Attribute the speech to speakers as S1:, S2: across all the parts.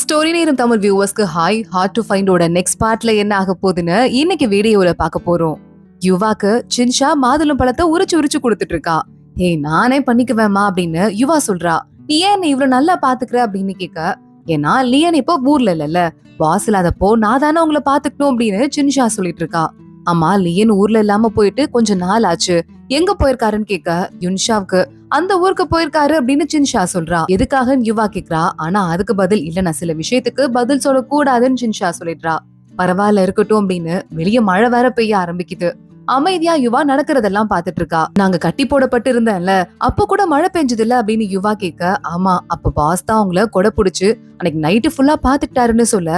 S1: Story நேரம் தமிழ் வியூவர்ஸ்க்கு hi. Hard to ஃபைண்டோட நெக்ஸ்ட் பார்ட்ல என்ன ஆக போகுதுன்னு இன்னைக்கு வீடியோல பார்க்க போறோம். யுவாக்கு சின்ஷா மாதுளம் பழத்தை உரிச்சு உரிச்சு கொடுத்துட்டு இருக்கா. ஏய் நானே பண்ணிக்குவேமா அப்படின்னு யுவா சொல்றா. நீ ஏன் நீ இவ்வளவு நல்லா பாத்துக்கிற அப்படின்னு கேட்க, ஏன்னா லியன் இப்போ ஊர்ல இல்லல்ல, பாஸ் இல்லாதப்போ நான் தானே உங்களை பாத்துக்கணும் அப்படின்னு சின்ஷா சொல்லிட்டு இருக்கா. ஆமா, லியன் ஊர்ல இல்லாம போயிட்டு கொஞ்ச நாள் ஆச்சு, எங்க போயிருக்காருன்னு கேட்க யுன்ஷாவுக்கு அந்த ஊருக்கு போயிருக்காரு அப்படின்னு சின்ஷா சொல்றா. எதுக்காக யுவா கேக்குறா. ஆனா அதுக்கு பதில் இல்ல, நான் சில விஷயத்துக்கு பதில் சொல்ல கூடாதுன்னு சின்ஷா சொல்லிடுறா. பரவாயில்ல இருக்கட்டும் அப்படின்னு வெளிய மழை வேற பெய்ய ஆரம்பிக்குது. அமைதியா யுவா நடக்கிறதெல்லாம் பாத்துட்டு இருக்கா. நாங்க கட்டி போடப்பட்டு இருந்தேன்ல, அப்ப கூட மழை பெஞ்சது இல்ல அப்படின்னு யுவா கேட்க, ஆமா அப்ப பாஸ் தான் உங்களை கொடை புடிச்சு அன்னைக்கு நைட்டு ஃபுல்லா பாத்துக்கிட்டாருன்னு சொல்ல,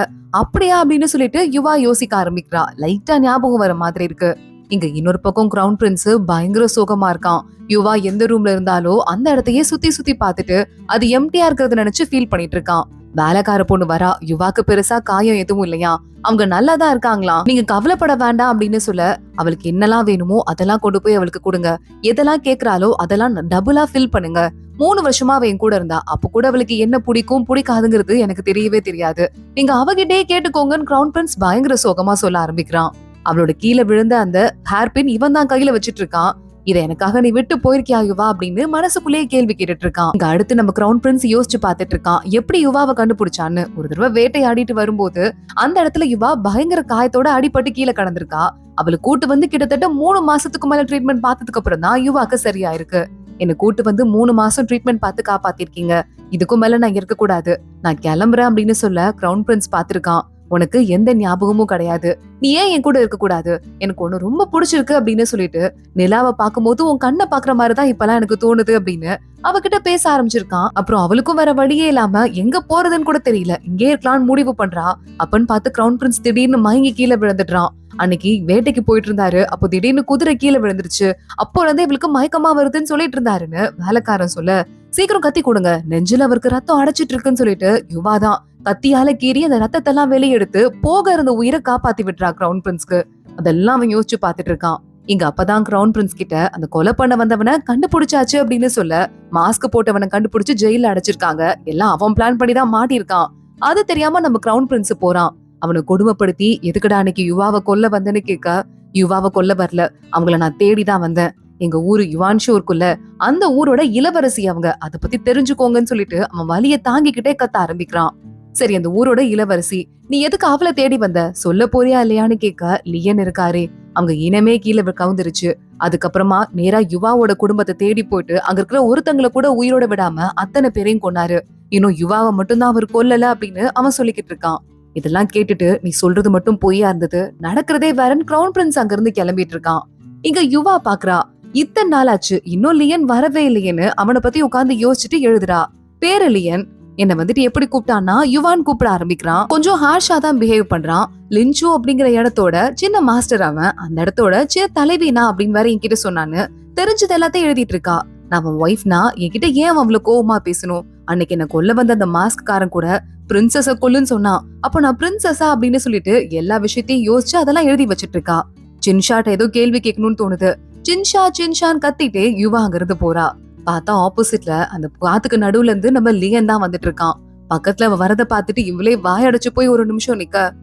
S1: அப்படியா அப்படின்னு சொல்லிட்டு யுவா யோசிக்க ஆரம்பிக்கிறா. லைட்டா ஞாபகம் வர மாதிரி இருக்கு. இங்க இன்னொரு பக்கம் கிரவுன் பிரின்ஸ் பயங்கர சோகமா இருக்கான். யுவா எந்த ரூம்ல இருந்தாலோ அந்த இடத்தையே சுத்தி சுத்தி பாத்துட்டு அது எம்டியா இருக்கிறத நினைச்சு ஃபீல் பண்ணிட்டு இருக்கான். வேலைக்கார பொண்ணு வரா. யுவாக்கு பெருசா காயம் எதுவும் இல்லையா, அவங்க நல்லாதான் இருக்காங்களாம், நீங்க கவலைப்பட வேண்டாம் அப்படின்னு சொல்ல, அவளுக்கு என்னெல்லாம் வேணுமோ அதெல்லாம் கொண்டு போய் அவளுக்கு கொடுங்க, எதெல்லாம் கேக்குறாளோ அதெல்லாம் டபுளா ஃபில் பண்ணுங்க. 3 வருஷமா அவ என் கூட இருந்தா, அப்ப கூட அவளுக்கு என்ன பிடிக்கும் பிடிக்காதுங்கிறது எனக்கு தெரியவே தெரியாது, நீங்க அவகிட்டே கேட்டுக்கோங்கன்னு கிரவுன் பிரின்ஸ் பயங்கர சோகமா சொல்ல ஆரம்பிக்கிறான். அவளோட கீழே விழுந்த அந்த ஹேர்பின் இவன் தான் கையில வச்சிட்டு இருக்கான். இதை எனக்காக நீ விட்டு போயிருக்கியா யுவா அப்படின்னு மனசுக்குள்ளேயே கேள்வி கேட்டுட்டு இருக்கான். இங்க அடுத்து நம்ம கிரவுன் பிரின்ஸ் யோசிச்சு பாத்துட்டு இருக்கான் எப்படி யுவாவை கண்டுபிடிச்சான்னு. ஒரு தடவை வேட்டையாடிட்டு வரும்போது அந்த இடத்துல யுவா பயங்கர காயத்தோட அடிபட்டு கீழே கடந்திருக்கா. அவளை கூட்டு வந்து கிட்டத்தட்ட 3 மாசத்துக்கு மேல ட்ரீட்மெண்ட் பார்த்ததுக்கு அப்புறம் தான் யுவாக்கு சரியா இருக்கு. என்ன கூட்டு வந்து 3 மாசம் ட்ரீட்மெண்ட் பார்த்து காப்பாத்திருக்கீங்க, இதுக்கும் மேல நான் இருக்க கூடாது, நான் கிளம்புறேன் அப்படின்னு சொல்ல கிரவுன் பிரின்ஸ் பாத்திருக்கான். உனக்கு எந்த ஞாபகமும் கிடையாது, நீ ஏன் என் கூட இருக்க கூடாது, எனக்கு ஒண்ணு ரொம்ப பிடிச்சிருக்கு அப்படின்னு சொல்லிட்டு நிலாவை பார்க்கும்போது உன் கண்ணை பாக்குற மாதிரிதான் இப்பெல்லாம் எனக்கு தோணுது அப்படின்னு அவகிட்ட பேச ஆரம்பிச்சிருக்கான். அப்புறம் அவளுக்கும் வேற வழியே இல்லாம எங்க போறதுன்னு கூட தெரியல, இங்கே இருக்கலாம்னு முடிவு பண்றா. அப்பன்னு பார்த்து கிரவுன் பிரின்ஸ் திடீர்னு மயங்கி கீழே விழுந்துடுறான். அன்னைக்கு வேட்டைக்கு போயிட்டு இருந்தாரு, அப்போ திடீர்னு குதிரை கீழே விழுந்துருச்சு, அப்போ வந்து இவளுக்கு மயக்கமா வருதுன்னு சொல்லிட்டு இருந்தாருன்னு வேலைக்காரன் சொல்ல, சீக்கிரம் கத்தி கொடுங்க, நெஞ்சில அவருக்கு ரத்தம் அடைச்சிட்டு இருக்குன்னு சொல்லிட்டு யுவாதான் கத்தியால கீறி அந்த ரத்தத்தை எல்லாம் வெளியெடுத்து போக இருந்த உயிரை காப்பாத்தி விட்டுறா கிரவுன் பிரின்ஸ்க்கு. அதெல்லாம் அவன் யோசிச்சு பாத்துட்டு இருக்கான். இங்க அப்பதான் கிரவுன் பிரின்ஸ் கிட்ட அந்த கொலை பண்ண வந்தவனை கண்டுபிடிச்சாச்சு அப்படின்னு சொல்ல, மாஸ்க் போட்டவனை கண்டுபிடிச்சு ஜெயில அடைச்சிருக்காங்க, எல்லாம் அவன் பிளான் பண்ணி தான் மாட்டிருக்கான். அது தெரியாம நம்ம கிரவுன் பிரின்ஸ் போறான். அவனை கொடுமைப்படுத்தி எதுக்குடா அன்னைக்கு யுவாவை கொல்ல வந்தேன்னு கேட்க, யுவாவை கொல்ல வரல, அவங்கள நான் தேடிதான் வந்தேன், எங்க ஊரு யுவான்ஷூருக்குள்ள அந்த ஊரோட இளவரசி அவங்க, அதை பத்தி தெரிஞ்சுக்கோங்கன்னு சொல்லிட்டு அவன் வலிய தாங்கிக்கிட்டே கத்த ஆரம்பிக்கிறான். சரி, அந்த ஊரோட இளவரசி, நீ எதுக்கு அவளை தேடி வந்த, சொல்ல போறியா இல்லையான்னு கேட்க, லியன் இருக்காரே, அவங்க இனமே கீழே கவுந்துருச்சு, அதுக்கப்புறமா நேரா யுவாவோட குடும்பத்தை தேடி போயிட்டு அங்க இருக்கிற ஒருத்தங்களை கூட உயிரோட விடாம அத்தனை பேரையும் கொன்னாரு, இன்னும் யுவாவை மட்டும்தான் அவர் கொல்லல அப்படின்னு அவன் சொல்லிக்கிட்டு இருக்கான். இதெல்லாம் கேட்டுட்டு, நீ சொல்றது மட்டும் பொய்யா இருந்தது, நடக்கிறதே வேறன்னு கிரவுன் பிரின்ஸ் அங்க இருந்து கிளம்பிட்டு இருக்கான். இங்க யுவா பாக்குறா, இத்தனை நாள் ஆச்சு இன்னும் லியன் வரவே இல்லையேன்னு அவனை பத்தி உட்கார்ந்து யோசிச்சுட்டு எழுதுறா. பேரு லியன், என்ன வந்துட்டு எப்படி கூப்பிட்டான்னா யுவான் கூப்பிட ஆரம்பிக்கிறான். கொஞ்சம் ஹார்ஷா தான் பிஹேவ் பண்றான். லின்சு அப்படிங்கிற இடத்தோட சின்ன மாஸ்டர் அவன், அந்த இடத்தோட சின்ன தலைவினா அப்படின்னு வேற என்கிட்ட சொன்னான்னு தெரிஞ்சது எல்லாத்தையும் எழுதிட்டு இருக்கா. நான் அவன் ஒய்ஃப்னா என்கிட்ட ஏன் அவ்வளவு கோவமா பேசணும், அன்னைக்கு என்ன கொல்ல வந்த அந்த மாஸ்க் காரன் கூட பிரின்சஸ கொல்லுன்னு சொன்னான், அப்ப நான் பிரின்சஸா அப்படின்னு சொல்லிட்டு எல்லா விஷயத்தையும் யோசிச்சு அதெல்லாம் எழுதி வச்சிட்டு இருக்கா. சின்ஷாட்ட ஏதோ கேள்வி கேட்கணும்னு தோணுது. சின்ஷா சின்ஷான்னு கத்திட்டே யுவா அங்கிருந்து போறா. பார்த்தா ஆப்போசிட்ல அந்த காத்துக்கு நடுவுல இருந்து நம்ம லியன் தான் வந்துட்டு இருக்கான். பக்கத்துல அவ வரத பாத்துட்டு இவளே வாயடைச்சு போய் ஒரு நிமிஷம் நிக்க,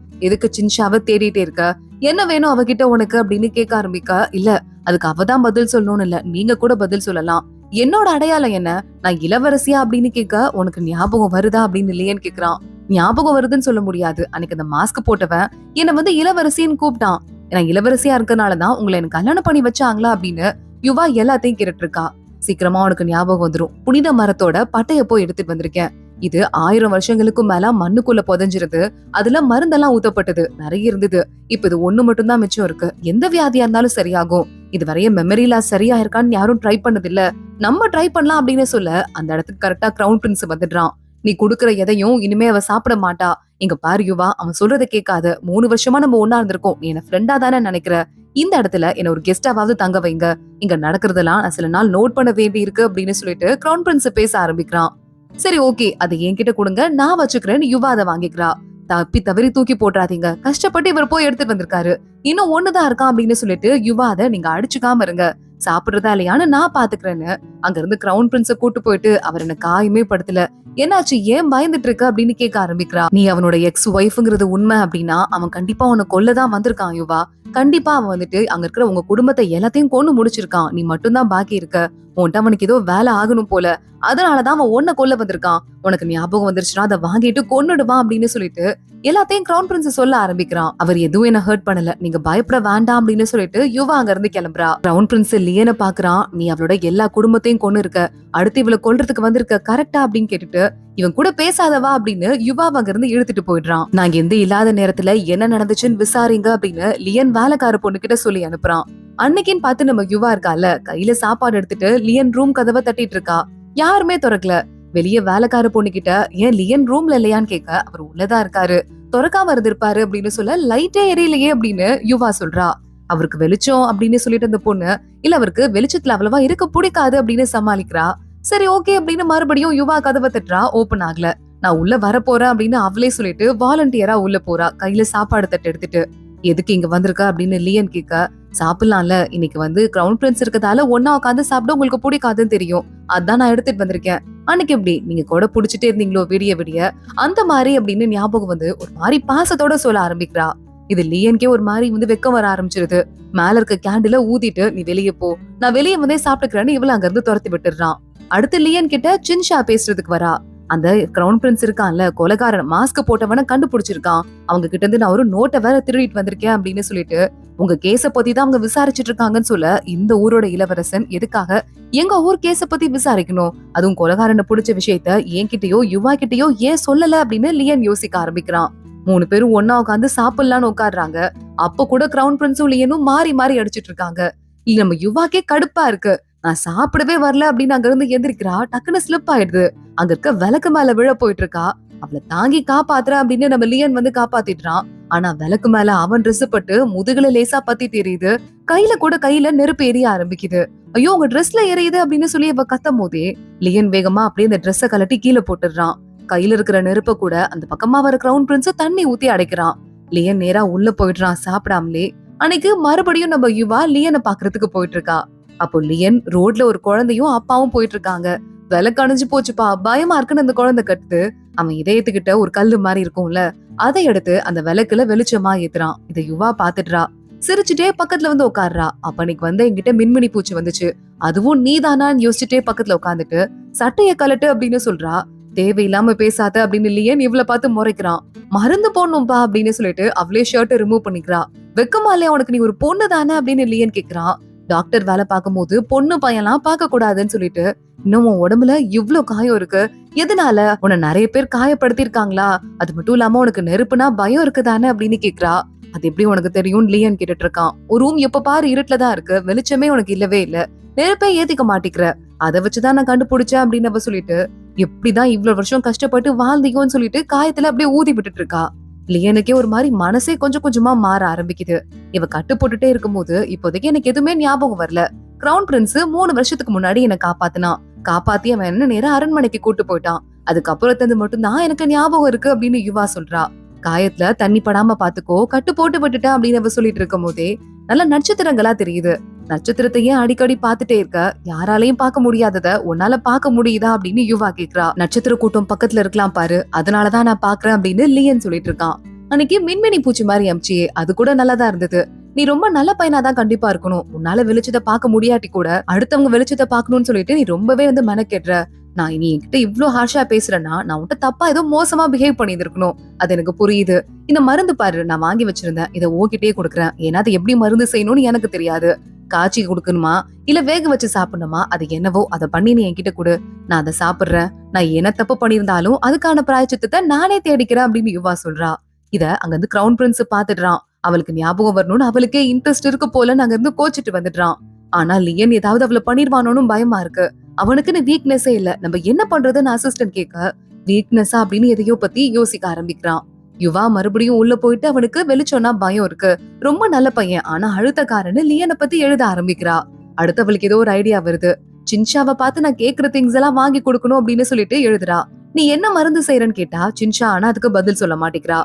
S1: எதுக்கு சின்ஷாவை தேடிட்டே இருக்க, என்ன வேணும் அவகிட்ட உனக்கு அப்படின்னு கேட்க ஆரம்பிக்க, இல்ல அதுக்கு அவதான் பதில் சொல்லணும்னு இல்ல, நீங்க கூட பதில் சொல்லலாம், என்னோட அடையாளம் என்ன, நான் இளவரசியா அப்படின்னு கேட்க, உனக்கு ஞாபகம் வருதா அப்படின்னு லியன் கேக்குறான். ஞாபகம் வருதுன்னு சொல்ல முடியாது, அன்னைக்கு அந்த மாஸ்க் போட்டவன் என்ன வந்து இளவரசின்னு கூப்பிட்டான், நான் இளவரசியா இருக்கனாலதான் உங்களை எனக்கு கல்யாணம் பண்ணி வச்சாங்களா அப்படின்னு யுவா எல்லாத்தையும் கேட்டுட்டு இருக்கா. சீக்கிரமா உனக்கு ஞாபகம் வந்துரும், புனித மரத்தோட பட்டைய போய் எடுத்துட்டு வந்திருக்கேன், இது 1000 வருஷங்களுக்கும் மேல மண்ணுக்குள்ள புதைஞ்சிருது, அதுல மருந்தெல்லாம் ஊத்தப்பட்டது நிறைய இருந்தது, இப்ப இது ஒண்ணு மட்டும் தான் மிச்சம் இருக்கு, எந்த வியாதியா இருந்தாலும் சரியாகும், இது வரைய மெமரி லாஸ் சரியா இருக்கான்னு யாரும் ட்ரை பண்ணது இல்ல, நம்ம ட்ரை பண்ணலாம் அப்படின்னு சொல்ல, அந்த இடத்துக்கு கரெக்டா கிரவுன் பிரின்ஸ் வந்துடுறான். நீ குடுக்கற எதையும் இனிமே அவ சாப்பிட மாட்டா, இங்க பாரு யுவா, அவன் சொல்றதை கேட்காத, 3 வருஷமா நம்ம ஒன்னா இருந்திருக்கோம், நீ என்ன ஃப்ரெண்டா தானே நினைக்கிற, இந்த இடத்துல என்ன ஒரு கெஸ்டாவது தங்க வைங்க, இங்க நடக்கிறதெல்லாம் நான் சில நாள் நோட் பண்ண வேண்டி இருக்கு அப்படின்னு சொல்லிட்டு கிரவுன் பிரின்ஸ் பேச ஆரம்பிக்கிறான். சரி ஓகே, அதை என்கிட்ட கொடுங்க, நான் வச்சுக்கிறேன்னு யுவா அதை வாங்கிக்கிறா. தப்பி தவறி தூக்கி போட்டுறாதீங்க, கஷ்டப்பட்டு இவர் போய் எடுத்துட்டு வந்திருக்காரு, இன்னும் ஒண்ணுதான் இருக்கான் அப்படின்னு சொல்லிட்டு யுவா அதை நீங்க அடிச்சுக்காம இருங்க, சாப்பிடுறதா இல்லையான்னு நான் பாத்துக்கிறேன்னு அங்க இருந்து கிரவுன் பிரின்ஸ கூட்டு போயிட்டு அவர் என்ன காயமே படுத்தல, என்னாச்சு ஏன் பயந்துட்டு இருக்க அப்படின்னு கேட்க ஆரம்பிக்கிறா. நீ அவனோட எக்ஸ் ஒய்ஃப்ங்கிறது உண்மை அப்படின்னா அவன் கண்டிப்பா உன்னை கொல்லதான் வந்திருக்கான் யுவா. கண்டிப்பா அவன் வந்துட்டு அங்க இருக்கிற உங்க குடும்பத்தை எல்லாத்தையும் கொண்டு முடிச்சிருக்கான், நீ மட்டும்தான் பாக்கி இருக்க, உன்கிட்ட அவனுக்கு ஏதோ வேலை ஆகணும் போல, அதனாலதான் அவன் உன்னை கொல்ல வந்திருக்கான், உனக்கு ஞாபகம் வந்துருச்சுன்னா அதை வாங்கிட்டு கொன்னுடுவான் அப்படின்னு சொல்லிட்டு எல்லாத்தையும் கிரவுன் பிரின்ஸ் சொல்ல ஆரம்பிக்கிறான். அவர் எதுவும் என்ன ஹர்ட் பண்ணல, நீங்க பயப்பட வேண்டாம் அப்படின்னு சொல்லிட்டு யுவா அங்க இருந்து கிளம்புறா. கிரவுன் பிரின்ஸ் லியனை பாக்குறான். நீ அவளோட எல்லா குடும்பத்தையும் கொண்டு இருக்க, அடுத்து இவளை கொல்றதுக்கு வந்திருக்க கரெக்டா அப்படின்னு கேட்டுட்டு இவன் கூட பேசாதவா அப்படின்னு யுவா அங்க இருந்து இழுத்துட்டு போயிடுறான். நாங்க எந்த இல்லாத நேரத்துல என்ன நடந்துச்சுன்னு விசாரிங்க அப்படின்னு லியன் வேலைக்கார பொண்ணு கிட்ட சொல்லி அனுப்புறான். அன்னைக்குன்னு பார்த்து நம்ம யுவா இருக்கால, கையில சாப்பாடு எடுத்துட்டு லியன் ரூம் கதவை தட்டிட்டு இருக்கா. யாருமே திறக்கல. வெளிய வேலைக்கார பொண்ணு கிட்ட ஏன் லியன் ரூம்ல இல்லையான்னு கேட்க அவர் உள்ளதான் இருக்காரு, திறக்காம இருந்திருப்பாரு அப்படின்னு சொல்ல லைட்டே எரியலையே அப்படின்னு யுவா சொல்றா. அவருக்கு வெளிச்சம் அப்படின்னு சொல்லிட்டு அந்த பொண்ணு இல்ல அவருக்கு வெளிச்சத்துல அவ்வளவா இருக்க பிடிக்காது அப்படின்னு சமாளிக்கிறா. சரி ஓகே அப்படின்னு மறுபடியும் யுவா கதவை தட்டுறா. ஓபன் ஆகல. நான் உள்ள வர போறேன் அப்படின்னு அவளே சொல்லிட்டு வாலண்டியரா உள்ள போறா, கையில சாப்பாடு தட்டு எடுத்துட்டு. எதுக்கு இங்க வந்திருக்க அப்படின்னு லியன் கேட்க, சாப்பிடலாம்ல, இன்னைக்கு வந்து கிரவுன் பிரின்ஸ் இருக்கதால ஒன்னா உட்காந்து சாப்பிட உங்களுக்கு பிடிக்காதுன்னு தெரியும், அதான் நான் எடுத்துட்டு வந்திருக்கேன். அன்னைக்கு எப்படி நீங்க கூட புடிச்சிட்டே இருந்தீங்களோ விடிய விடிய, அந்த மாதிரி அப்படின்னு ஞாபகம் வந்து ஒரு மாதிரி பாசத்தோட சொல்ல ஆரம்பிக்கிறா. இது லியன்கே ஒரு மாதிரி வந்து வெக்கம் வர ஆரம்பிச்சிருது. மேல இருக்க கேண்டில ஊதிட்டு நீ வெளியே போ, நான் வெளியே வந்தே சாப்பிட்டுக்கிறேன்னு இவள அங்க இருந்து துரத்தி விட்டுறான். அடுத்து லியன் கிட்ட சின்ஷா பேசுறதுக்கு வரா. அந்த கிரவுன் பிரின்ஸ் இருக்கான்ல, கொலைகாரன் மாஸ்க் போட்டவன கண்டுபிடிச்சிருக்கான், அவங்க கிட்ட இருந்து நான் ஒரு நோட்டை வேற திருடிட்டு வந்திருக்கேன் அப்படின்னு சொல்லிட்டு உங்க கேஸ பத்தி தான் அவங்க விசாரிச்சுட்டு இருக்காங்கன்னு சொல்ல, இந்த ஊரோட இளவரசன் எதுக்காக எங்க ஊர் கேஸ பத்தி விசாரிக்கணும், அதுவும் கொலைகாரனை பிடிச்ச விஷயத்த என்கிட்டயோ யுவா கிட்டயோ ஏன் சொல்லல அப்படின்னு லியன் யோசிக்க ஆரம்பிக்கிறான். 3 பேரும் ஒன்னா உட்காந்து சாப்பிடலான்னு உட்காடுறாங்க. அப்ப கூட கிரவுன் பிரின்ஸும் லியனும் மாறி மாறி அடிச்சிட்டு இருக்காங்க. இல்ல நம்ம யுவாக்கே கடுப்பா இருக்கு, நான் சாப்பிடவே வரல அப்படின்னு அங்க இருந்து எந்திரிக்கிறா. டக்குன்னு ஸ்லிப் ஆயிடுது. அங்க இருக்க விளக்கு மேல விழ போயிட்டு இருக்கா. அவளை தாங்கி காப்பாத்துற அப்படின்னு நம்ம லியன் வந்து காப்பாத்திடுறான். ஆனா விளக்கு மேல அவன் ட்ரெஸ் பட்டு முதுகுல லேசா பத்தி தெரியுது. கையில நெருப்பு எரிய ஆரம்பிக்குது. ஐயோ உங்க ட்ரெஸ்ல எரியுது அப்படின்னு சொல்லி அவ கத்தும் போதே லியன் வேகமா அப்படியே அந்த ட்ரெஸ்ஸ கலட்டி கீழே போட்டுடுறான். கையில இருக்கிற நெருப்ப கூட அந்த பக்கமா வர கிரவுன் பிரின்ஸ் தண்ணி ஊத்தி அடைக்கிறான். லியன் நேரா உள்ள போயிடுறான் சாப்பிடாமலே. அன்னைக்கு மறுபடியும் நம்ம யுவா லியனை பாக்குறதுக்கு போயிட்டு இருக்கா. அப்போ லியன் ரோட்ல ஒரு குழந்தையும் அப்பாவும் போயிட்டு இருக்காங்க. விளக்கு அணைஞ்சு போச்சுப்பா, பயமா இருக்குன்னு அந்த குழந்தை கட்டுது. அவன் இதயத்துக்கிட்ட ஒரு கல்லு மாதிரி இருக்கும்ல, அதை எடுத்து அந்த விளக்குல வெளிச்சமா ஏத்துறான். இதை யுவா பாத்துடுறா. சிரிச்சுட்டே பக்கத்துல வந்து உட்காடுறா. அப்ப அன்னைக்கு வந்து என்கிட்ட மின்மினி பூச்சி வந்துச்சு, அதுவும் நீதானான்னு யோசிச்சுட்டே பக்கத்துல உட்காந்துட்டு சட்டைய கலட்டு அப்படின்னு சொல்றா. தேவையில்லாம பேசாத அப்படின்னு லியன் இவளை பார்த்து முறைக்கிறான். மருந்து போடணும்பா அப்படின்னு சொல்லிட்டு அவளே ஷர்ட்டை ரிமூவ் பண்ணிக்கிறா. வெக்கமா இல்லையா உனக்கு, நீ ஒரு பொண்ணு தானே அப்படின்னு லியன் கேக்குறான். டாக்டர் வேலை பார்க்கும் போது பொண்ணு பையன்லாம் பார்க்க கூடாதுன்னு சொல்லிட்டு, இன்னும் உன் உடம்புல இவ்ளோ காயம் இருக்கு, எதனால உன்னை நிறைய பேர் காயப்படுத்தி இருக்காங்களா, அது மட்டும் இல்லாம உனக்கு நெருப்புனா பயம் இருக்குதானே அப்படின்னு கேக்குறா. அது எப்படி உனக்கு தெரியும் லியன் கேட்டுட்டு இருக்கான். ஒரு ரூம் எப்ப பாரு இருட்டுலதான் இருக்கு, வெளிச்சமே உனக்கு இல்லவே இல்ல, நெருப்பே ஏத்திக்க மாட்டிக்கிற, அதை வச்சுதான் நான் கண்டுபிடிச்சேன் அப்படின்னு அவ சொல்லிட்டு, எப்படிதான் இவ்வளவு வருஷம் கஷ்டப்பட்டு வாழ்ந்தீங்கன்னு சொல்லிட்டு காயத்துல அப்படியே ஊதி விட்டுட்டு இருக்கா. லியனுக்கே ஒரு மாதிரி மனசே கொஞ்சம் கொஞ்சமா மாற ஆரம்பிக்குது. இவ கட்டு போட்டுட்டே இருக்கும்போது இப்போதைக்கு எனக்கு எதுவுமே ஞாபகம் வரல. கிரவுன் பிரின்ஸ் 3 வருஷத்துக்கு முன்னாடி என்ன காப்பாத்தினான், காப்பாத்தி அவன் என்ன நேரம் அரண்மனைக்கு கூட்டு போயிட்டான், அதுக்கப்புறத்துல மட்டும் தான் எனக்கு ஞாபகம் இருக்கு அப்படின்னு யுவா சொல்றா. காயத்துல தண்ணி படாம பாத்துக்கோ, கட்டு போட்டு விட்டுட்டேன் அப்படின்னு அவ சொல்லிட்டு இருக்கும் போதே நல்ல நட்சத்திரங்களா தெரியுது. நட்சத்திரத்தையே அடிக்கடி பாத்துட்டே இருக்க, யாராலையும் பார்க்க முடியாதத உன்னால பார்க்க முடியுதா அப்படின்னு யுவா கேக்குறா. நட்சத்திர கூட்டம் பக்கத்துல இருக்கலாம் பாரு, அதனாலதான் நான் பாக்குறேன் அப்படின்னு லியன் சொல்லிட்டு இருக்கான். அன்னைக்கு மின்மினி பூச்சி மாதிரி அமிச்சியே, அது கூட நல்லாதான் இருந்தது. நீ ரொம்ப நல்ல பையனாதான் கண்டிப்பா இருக்கணும், உன்னால வெளிச்சத்தை பார்க்க முடியாட்டி கூட அடுத்தவங்க வெளிச்சத்தை பார்க்கணும்னு சொல்லிட்டு நீ ரொம்பவே வந்து மெனக்கெடுற. நான் இனி என்கிட்ட இவ்ளோ ஹார்ஷா பேசுறேன்னா நான் உன்கிட்ட தப்பா ஏதோ மோசமா பிஹேவ் பண்ணிருக்கணும், அது எனக்கு புரியுது. இந்த மருந்து பாரு, நான் வாங்கி வச்சிருந்தேன், இதை உன்கிட்டயே கொடுக்குறேன். ஏன்னா அது எப்படி மருந்து செய்யணும்னு எனக்கு தெரியாது, காய்ச்சி கொடுக்கணுமா இல்ல வேக வச்சு சாப்பிடணுமா, அது என்னவோ அதை பண்ணி நீ என்கிட்ட கொடு, நான் அதை சாப்பிடுறேன். நான் என்ன தப்பு பண்ணிருந்தாலும் அதுக்கான பிராயச்சித்தத்தை நானே தேடிக்கிறேன் அப்படின்னு யுவா சொல்றா. இத அங்க இருந்து கிரவுன் பிரின்ஸ் பாத்துடுறான். அவளுக்கு ஞாபகம் வரணும்னு அவளுக்கே இன்ட்ரெஸ்ட் இருக்கு போல அங்க இருந்து கோச்சிட்டு வந்துடுறான். ஆனா லியன் ஏதாவது அவளை பண்ணிடுவானோன்னு பயமா இருக்கு. அவனுக்குன்னு வீக்னஸே இல்ல, நம்ம என்ன பண்றதுன்னு அசிஸ்டன்ட் கேட்க, வீக்னஸா அப்படின்னு எதையோ பத்தி யோசிக்க ஆரம்பிக்கிறான். யுவா மறுபடியும் உள்ள போயிட்டு அவனுக்கு வெளிச்சோன்னா பயம் இருக்கு, ரொம்ப நல்ல பையன் ஆனா அழுத்தக்காரன்னு லியனை பத்தி எழுத ஆரம்பிக்கிறா. அடுத்தவளுக்கு ஏதோ ஒரு ஐடியா வருது. சின்ஷாவை பார்த்து நான் கேக்குற திங்ஸ் எல்லாம் வாங்கி கொடுக்கணும் அப்படின்னு சொல்லிட்டு எழுதுறா. நீ என்ன மருந்து செய்யறன்னு கேட்டா சின்ஷா ஆனா அதுக்கு பதில் சொல்ல மாட்டேங்கிறா.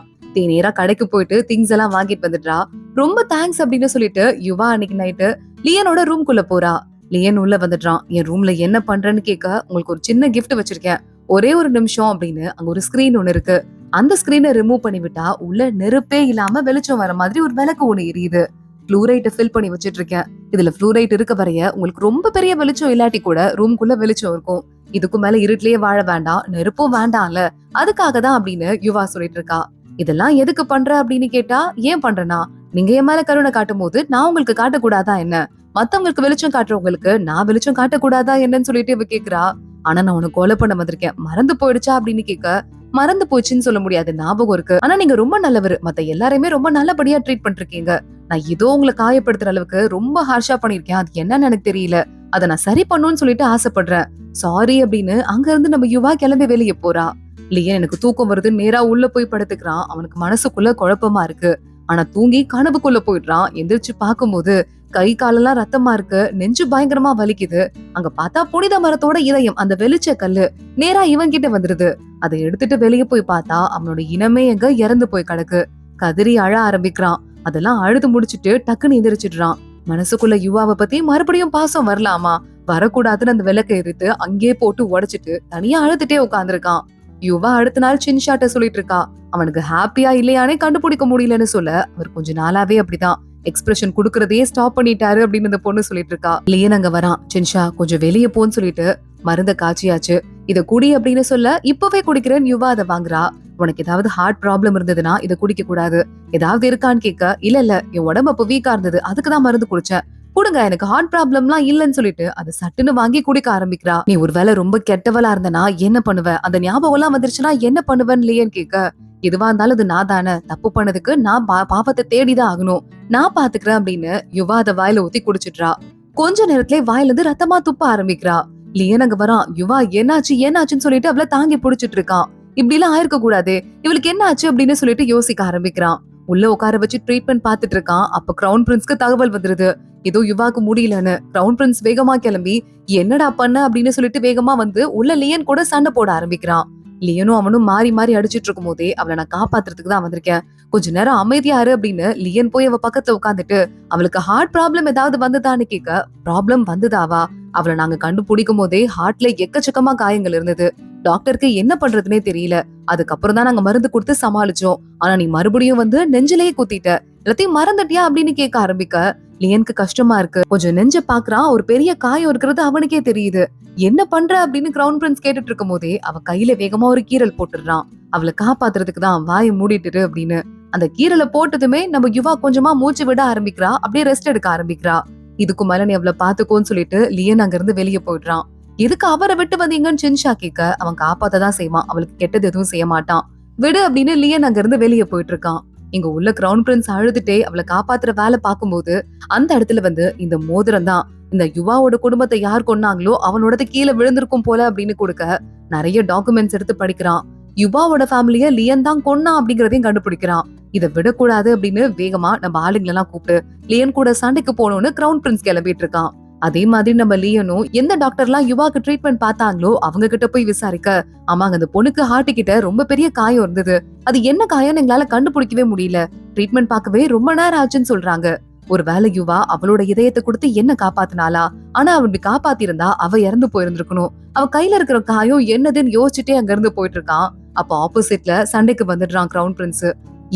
S1: நேரா கடைக்கு போயிட்டு திங்ஸ் எல்லாம் வாங்கிட்டு வந்துடுறா. ரொம்ப தேங்க்ஸ் அப்படின்னு சொல்லிட்டு யுவா அன்னைக்கு நைட்டு லியனோட ரூம்குள்ள போறா. லியன் உள்ள வந்துடுறான். என் ரூம்ல என்ன பண்றேன்னு கேட்க, உங்களுக்கு ஒரு சின்ன கிஃப்ட் வச்சிருக்கேன், ஒரே ஒரு நிமிஷம் அப்படின்னு அங்க ஒரு ஸ்கிரீன் ஒண்ணு இருக்கு. அந்த ஸ்கிரீனை ரிமூவ் பண்ணி விட்டா உள்ள நெருப்பே இல்லாம வெளிச்சம் வர மாதிரி ஒரு விளக்கு ஒண்ணு எரியுது. ஃப்ளூரைட்டை ஃபில் பண்ணி வச்சிட்டு இருக்கேன். இதுல ஃப்ளூரைட் இருக்க வரைய உங்களுக்கு ரொம்ப பெரிய வெளிச்சம் இல்லாட்டி கூட ரூம்குள்ள வெளிச்சம் இருக்கும். இதுக்கு மேல இருட்டிலேயே வாழ வேண்டாம், நெருப்பும் வேண்டாம்ல, அதுக்காக தான் அப்படின்னு யுவா சொல்லிட்டு இருக்கா. இதெல்லாம் எதுக்கு பண்ற அப்படின்னு கேட்டா, ஏன் பண்றேன்னா, நீங்க என் மேல கருணை காட்டும் போது நான் உங்களுக்கு காட்டக்கூடாதா என்ன? மத்தவங்களுக்கு வெளிச்சம் காட்டுறவங்களுக்கு நான் வெளிச்சம் காட்டக்கூடாதா என்னன்னு சொல்லிட்டு இவ கேக்குறா. ஆனா நான் உனக்கு கொலை பண்ண வந்திருக்கேன், மறந்து போயிடுச்சா அப்படின்னு கேட்க, மறந்து போச்சுன்னு சொல்ல முடியாது, ஞாபகம் இருக்கு. ஆனா நீங்க ரொம்ப நல்லவர், மத்த எல்லாரையுமே ரொம்ப நல்லபடியா ட்ரீட் பண்ணிருக்கீங்க. நான் ஏதோ உங்களை காயப்படுத்துற அளவுக்கு ரொம்ப ஹார்ஷா பண்ணிருக்கேன், அது என்னன்னு எனக்கு தெரியல. அதை நான் சரி பண்ணுன்னு சொல்லிட்டு ஆசைப்படுறேன், சாரி அப்படின்னு அங்க இருந்து நம்ம யுவா கிளம்பி வெளியே போறா. இல்லையே எனக்கு தூக்கம் வருது, நேரா உள்ள போய் படுத்துக்கிறான். அவனுக்கு மனசுக்குள்ள குழப்பமா இருக்கு. ஆனா தூங்கி கனவுக்குள்ள போயிடுறான். எந்திரிச்சு பாக்கும்போது கை காலெல்லாம் ரத்தமா இருக்கு, நெஞ்சு பயங்கரமா வலிக்குது. அங்க பார்த்தா புனித மரத்தோட இதயம், அந்த வெளிச்ச கல்லு நேரா இவன் கிட்ட வந்துருது. அதை எடுத்துட்டு வெளியே போய் பார்த்தா அவனோட இனமே எங்க இறந்து போய் கிடக்கு. கதறி அழ ஆரம்பிக்கிறான். அதெல்லாம் அழுது முடிச்சிட்டு டக்குன்னு எந்திரிச்சிடுறான். மனசுக்குள்ள யுவாவை பத்தி மறுபடியும் பாசம் வரலாமா, வரக்கூடாதுன்னு அந்த விளக்க எரித்து அங்கே போட்டு உடைச்சிட்டு தனியா அழுதுட்டே உட்காந்துருக்கான். யுவா அடுத்த நாள் சின்ஷாட்ட சொல்லிட்டு இருக்கா. அவனுக்கு ஹாப்பியா இல்லையானே கண்டுபிடிக்க முடியலன்னு சொல்ல, அவர் கொஞ்ச நாளாவே அப்படிதான் எக்ஸ்பிரஷன் குடுக்கறதையே ஸ்டாப் பண்ணிட்டாரு அப்படின்னு இந்த பொண்ணு சொல்லிட்டு இருக்கா. லியன் அங்க வரான். சின்ஷா கொஞ்சம் வெளியே போன்னு சொல்லிட்டு, மருந்த காய்ச்சியாச்சு, இத குடி அப்படின்னு சொல்ல, இப்பவே குடிக்கிறேன்னு யுவா அதை வாங்குறா. உனக்கு ஏதாவது ஹார்ட் ப்ராப்ளம் இருந்ததுன்னா இதை குடிக்க கூடாது, ஏதாவது இருக்கான்னு கேட்க, இல்ல இல்ல என் உடம்பு அப்ப வீக்கா இருந்தது, அதுக்குதான் மருந்து குடிச்சேன், குடுங்க, எனக்கு ஹார்ட் ப்ராப்ளம்லாம் இல்லன்னு சொல்லிட்டு அதை சட்டுன்னு வாங்கி குடிக்க ஆரம்பிக்கிறா. நீ ஒருவேளை ரொம்ப கெட்டவளா இருந்தனா என்ன பண்ணுவ, அந்த ஞாபகம் எல்லாம் வந்துருச்சுன்னா என்ன பண்ணுவேன்னு இல்லையேன்னு கேட்க, எதுவா இருந்தாலும் அது நான் தானே, தப்பு பண்ணதுக்கு நான் பாவத்தை தேடிதான் ஆகணும், நான் பாத்துக்கிறேன் அப்படின்னு யுவா அதை வாயில ஊத்தி குடிச்சிடுறா. கொஞ்ச நேரத்திலே வாயில இருந்து ரத்தமா துப்ப ஆரம்பிக்கிறா. லியன் அங்க வரான். யுவா என்னாச்சு என்னாச்சுன்னு சொல்லிட்டு அவளை தாங்கி புடிச்சிட்டு இருக்கான். இப்படி எல்லாம் ஆயிருக்க கூடாது, இவளுக்கு என்ன ஆச்சு அப்படின்னு சொல்லிட்டு யோசிக்க ஆரம்பிக்கிறான். உள்ள உட்கார வச்சு ட்ரீட்மெண்ட் பாத்துட்டு இருக்கான். அப்ப கிரவுன் பிரின்ஸ்க்கு தகவல் வந்துருது, ஏதோ யுவாக்கு முடியலன்னு. கிரவுன் பிரின்ஸ் வேகமா கிளம்பி என்னடா பண்ண அப்படின்னு சொல்லிட்டு வேகமா வந்து உள்ள லியன் கூட சண்டை போட ஆரம்பிக்கிறான். லியனும் அவனும் மாறி மாறி அடிச்சிட்டு இருக்கும் போதே, அவளை நான் காப்பாத்துறதுக்கு தான் வந்திருக்கேன், கொஞ்ச நேரம் அமைதியாரு அப்படின்னு லியன் போய் அவ பக்கத்துல உட்காந்துட்டு, அவளுக்கு ஹார்ட் ப்ராப்ளம் ஏதாவது வந்துதான்னு கேட்க, ப்ராப்ளம் வந்துதாவா, அவளை நாங்க கண்டுபிடிக்கும் போதே ஹார்ட்ல எக்கச்சக்கமா காயங்கள் இருந்தது, டாக்டருக்கு என்ன பண்றதுனே தெரியல, அதுக்கப்புறம் தான் நாங்க மருந்து கொடுத்து சமாளிச்சோம், ஆனா நீ மறுபடியும் வந்து நெஞ்சிலேயே குத்திட்ட, எல்லாத்தையும் மறந்துட்டியா அப்படின்னு கேட்க ஆரம்பிக்க, லியனுக்கு கஷ்டமா இருக்கு. கொஞ்சம் நெஞ்ச பாக்குறான், ஒரு பெரிய காயம் இருக்கிறது அவனுக்கே தெரியுது. என்ன பண்ற அப்படின்னு கிரவுன் பிரின்ஸ் கேட்டுட்டு இருக்கும் போதே அவ கையில வேகமா ஒரு கீரல் போட்டுடுறான். அவளை காப்பாத்துறதுக்கு தான், வாயை மூடிட்டு அப்படின்னு. அந்த கீரலை போட்டதுமே நம்ம யுவா கொஞ்சமா மூச்சு விட ஆரம்பிக்கிறா, அப்படியே ரெஸ்ட் எடுக்க ஆரம்பிக்கிறா. இதுக்கு மேல நீ அவளை பாத்துக்கோன்னு சொல்லிட்டு லியன் அங்க இருந்து வெளியே போயிடுறான். எதுக்கு அவரை விட்டு வந்தீங்கன்னு சின்ஷா கேட்க, அவன் காப்பாத்ததான் செய்வான், அவளுக்கு கெட்டது எதுவும் செய்ய மாட்டான், விடு அப்படின்னு லியன் அங்க இருந்து வெளியே போயிட்டு இருக்கான். இங்க உள்ள கிரவுன் பிரின்ஸ் அழுதுட்டே அவளை காப்பாத்துற வேலை பார்க்கும்போது, அந்த இடத்துல வந்து இந்த மோதிரம் தான் இந்த யுவாவோட குடும்பத்தை யார் கொன்னாங்களோ அவனோடது கீழே விழுந்திருக்கும் போல அப்படின்னு கொடுக்க, நிறைய டாக்குமெண்ட்ஸ் எடுத்து படிக்கிறான். யுவாவோட ஃபேமிலிய லியன் தான் கொன்னா அப்படிங்கறதையும் கண்டுபிடிக்கிறான். இதை விடக்கூடாது அப்படின்னு வேகமா நம்ம ஆளுங்களெல்லாம் கூப்பிட்டு லியன் கூட சண்டைக்கு போகணும்னு கிரவுன் பிரின்ஸ் கிளம்பிட்டு இருக்கான். அதே மாதிரி நம்ம லியனும் எந்த டாக்டர்லாம் யுவாக்கு ட்ரீட்மெண்ட் பார்த்தாங்களோ அவங்க கிட்ட போய் விசாரிக்க, ஆமாங்க அந்த பொண்ணுக்கு ஹார்ட் கிட்ட ரொம்ப பெரிய காயம் இருந்தது, அது என்ன காயம்னு எங்களால கண்டுபிடிக்கவே முடியல, ட்ரீட்மெண்ட் பார்க்கவே ரொம்ப நேரம் ஆச்சுன்னு சொல்றாங்க. ஒருவேளை யுவா அவளோட இதயத்தை கொடுத்து என்ன காப்பாத்தினாளா, ஆனா அவ இப்படி காப்பாத்திருந்தா அவ இறந்து போயிருந்திருக்கணும். அவ கையில இருக்கிற காயம் என்னதுன்னு யோசிச்சுட்டே அங்க இருந்து போயிட்டு இருக்கான். அப்ப ஆப்போசிட்ல சண்டைக்கு வந்துடுறான் கிரவுன் பிரின்ஸ்.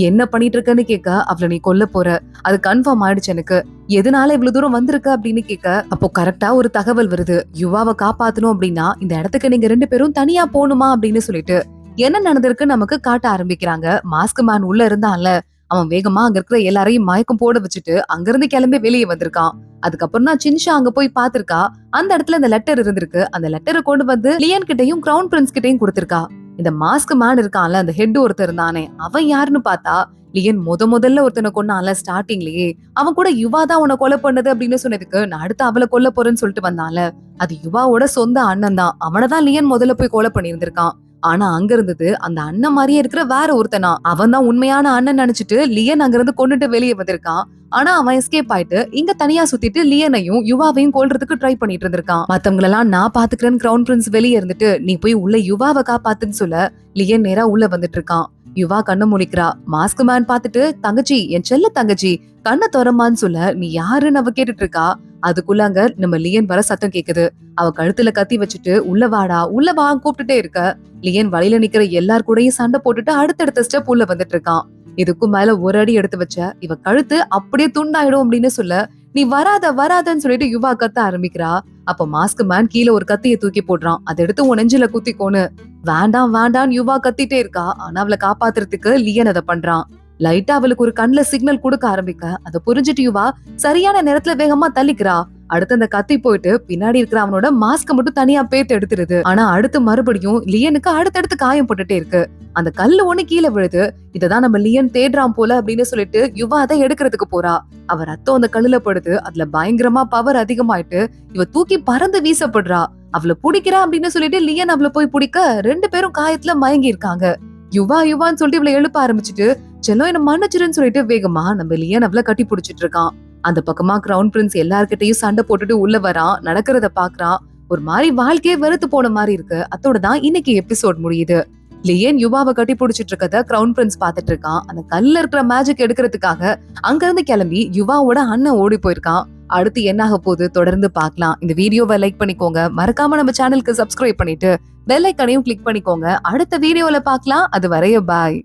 S1: என்ன பண்ணிட்டு இருக்கன்னு கேட்க, அவளை நீ கொல்ல போற, அது கன்ஃபார்ம் ஆயிடுச்சு எனக்கு, எதனால இவ்வளவு தூரம் வந்திருக்க அப்படின்னு கேட்க, அப்போ கரெக்டா ஒரு தகவல் வருது, யுவாவை காப்பாத்தணும் அப்படின்னா இந்த இடத்துக்கு நீங்க 2 பேரும் தனியா போகணுமா அப்படின்னு சொல்லிட்டு என்ன நடந்திருக்கு நமக்கு காட்ட ஆரம்பிக்கிறாங்க. மாஸ்க் மேன் உள்ள இருந்தான்ல, அவன் வேகமா அங்க இருக்கிற எல்லாரையும் மயக்கம் போட வச்சுட்டு அங்கிருந்து கிளம்பி வெளியே வந்திருக்கான். அதுக்கப்புறம் தான் சின்ஷா அங்க போய் பாத்திருக்கா. அந்த இடத்துல இந்த லெட்டர் இருந்திருக்கு. அந்த லெட்டரை கொண்டு வந்து லியன் கிட்டையும் கிரவுன் பிரின்ஸ் கிட்டையும் கொடுத்திருக்கா. இந்த மாஸ்க் மேன் இருக்கான்ல, அந்த ஹெட் ஒருத்தர் இருந்தானே, அவன் யாருன்னு பார்த்தா லியன் முதல்ல ஒருத்தனை கொன்னான்ல ஸ்டார்டிங்லயே, அவன் கூட யுவா தான் உன்னை கொலை பண்ணது அப்படின்னு சொன்னதுக்கு, நான் அடுத்து அவளை கொல்ல போறேன்னு சொல்லிட்டு வந்தான்ல, அது யுவாவோட சொந்த அண்ணன் தான், அவனதான் லியன் முதல்ல போய் கொலை பண்ணி இருந்திருக்கான். ஆனா அங்க இருந்தது அந்த அண்ணன் மாதிரியே இருக்கிற வேற ஒருத்தனா. அவன் தான் உண்மையான அண்ணன் நினைச்சிட்டு லியன் அங்க இருந்து கொண்டுட்டு வெளியே வந்திருக்கான். ஆனா அவன் எஸ்கேப் ஆயிட்டு இங்க தனியா சுத்திட்டு லியனையும் யுவாவையும் கொல்றதுக்கு ட்ரை பண்ணிட்டு இருந்திருக்கான். மத்தவங்களெல்லாம் நான் பாத்துக்கிறேன்னு கிரவுன் பிரின்ஸ் வெளியே இருந்துட்டு நீ போய் உள்ள யுவாவை காப்பாத்துன்னு சொல்ல லியன் நேரா உள்ள வந்துட்டு இருக்கான். யுவா கண்ணு முழிக்கிறா. மாஸ்க் மேன் பாத்துட்டு தங்கச்சி, என் செல்ல தங்கச்சி கண்ணை தொறமான்னு சொல்ல நீ யாருன்னு அவ கேட்டுட்டு இருக்கா. அதுக்குள்ள அங்க நம்ம லியன் வர சத்தம் கேக்குது. அவ கழுத்துல கத்தி வச்சுட்டு உள்ள வாடா உள்ள வா கூப்பிட்டுட்டே இருக்க. லியன் வழியில நிக்கிற எல்லார் கூடயும் சண்டை போட்டுட்டு அடுத்தடுத்த ஸ்டெப் உள்ள வந்துட்டு இருக்கான். இதுக்கும் மேல ஒரு அடி எடுத்து வச்ச இவ கழுத்து அப்படியே துண்டாயிடும் அப்படின்னு சொல்ல நீ வராத வராதன்னு சொல்லிட்டு யுவா கத்த ஆரம்பிக்கிறா. அப்ப மாஸ்க் மேன் கீழே ஒரு கத்திய தூக்கி போடுறான். அதை எடுத்து உன் நெஞ்சில குத்திக்கோன்னு. வேண்டாம் வேண்டான்னு யுவா கத்திட்டே இருக்கா. ஆனா அவளை காப்பாத்துறதுக்கு லியன் அதை பண்றான். லைட்டா அவளுக்கு ஒரு கண்ணுல சிக்னல் கொடுக்க ஆரம்பிக்க அதை புரிஞ்சுட்டு யுவா சரியான நேரத்துல வேகமா தள்ளிக்கிறா. அடுத்து அந்த கத்தி போயிட்டு பின்னாடி இருக்கிற அவனோட மாஸ்க மட்டும் தனியா பேத்து எடுத்துருது. ஆனா அடுத்து மறுபடியும் லியனுக்கு அடுத்தடுத்து காயம் போட்டுட்டே இருக்கு. அந்த கல்லு ஒண்ணு கீழே விழுது. இததான் நம்ம லியன் தேடுறான் போல அப்படின்னு சொல்லிட்டு யுவா அதை எடுக்கிறதுக்கு போறா. அவ ரத்தம் அந்த கல்லுல படுது. அதுல பயங்கரமா பவர் அதிகமாயிட்டு இவ தூக்கி பறந்து வீசப்படுறா. அவளை பிடிக்கிறா அப்படின்னு சொல்லிட்டு லியன் அவளை போய் பிடிக்க 2 பேரும் காயத்துல மயங்கி இருக்காங்க. யுவா யுவான்னு சொல்லிட்டு இவளை எழுப்ப ஆரம்பிச்சுட்டு செல்லம் என்ன மன்னிச்சிருன்னு சொல்லிட்டு வேகமா நம்ம லியன் அவளை கட்டி பிடிச்சிட்டு இருக்கான். அந்த பக்கமா கிரவுன் பிரின்ஸ் எல்லார்கிட்டையும் சண்டை போட்டுட்டு உள்ள வரான். நடக்கிறத பாக்குறான். ஒரு மாதிரி வாழ்க்கையே வெறுத்து போன மாதிரி இருக்கு. அதோட தான் இன்னைக்கு எபிசோட் முடியுது. லியன் யுவாவை கட்டி பிடிச்சிட்டு இருக்கத கிரவுன் பிரின்ஸ் பாத்துட்டு இருக்கான். அந்த கல்ல இருக்கிற மேஜிக் எடுக்கிறதுக்காக அங்க இருந்து கிளம்பி யுவாவோட அண்ணன் ஓடி போயிருக்கான். அடுத்து என்ன ஆக போகுது தொடர்ந்து பார்க்கலாம். இந்த வீடியோவை லைக் பண்ணிக்கோங்க. மறக்காம நம்ம சேனலுக்கு சப்ஸ்கிரைப் பண்ணிட்டு பெல் ஐகானையும் கிளிக் பண்ணிக்கோங்க. அடுத்த வீடியோல பார்க்கலாம். அது வரைய பாய்.